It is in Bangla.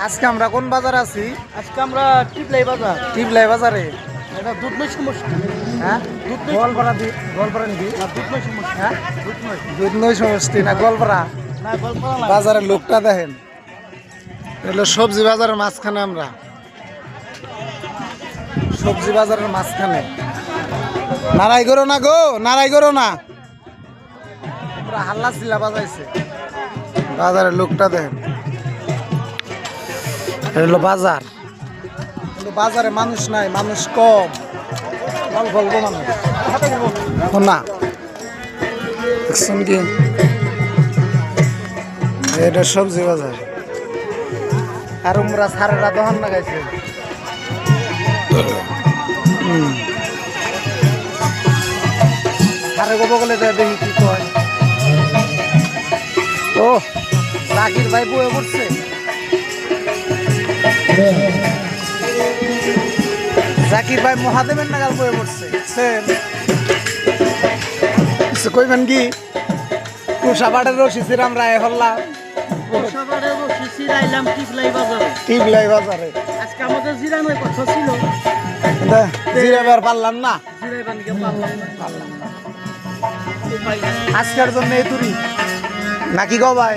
আজকে আমরা কোন বাজারে আছি? আজকে আমরা টিপলাই বাজার। টিবলাই বাজারে। এটা দুধনৈ সমষ্টি। হ্যাঁ, গোয়ালপাড়া গোয়ালপাড়া নাকি? না দুধনৈ সমষ্টি। হ্যাঁ, দুধনৈ। দুধনৈ সমষ্টি না গোয়ালপাড়া? না গোয়ালপাড়া না। বাজারের লোকটা দেখেন, এগুলো সবজি বাজারের মাঝখানে। আমরা সবজি বাজারের মাঝখানে। নারাই করো না গো, নারাই করো না। আমরা হাল্লা চিল্লা বাজাইছে। বাজারের লোকটা দেখেন, এটা হলো বাজার। কিন্তু বাজারে মানুষ নাই, মানুষ কম, অল্প অল্প মানুষ। না দেখছেন কি, এটা সবজি বাজার। আর আমরা সারেরা দোকান লাগাইছে। সারে গো বগলে যায়, দেখি কি কয়। ও জাকির ভাই বয়ে পড়ছে। জাকির ভাই মহাদেবের নাগাল বয়ে পড়ছে। কইবেন কি, কুসাবাড়ের রশি ছিলাম রায় হল্লা। কুসাবাড়ের রশি ছিলাইলাম টিপলাই বাজারে। টিবলাই বাজারে আজকে আমাদের জিরানোর কথা ছিল, জিরাবার পারলাম না। জিরাইবান গিয়ে পারলাম না। আজকের জন্য এই তুরি নাকি গো ভাই?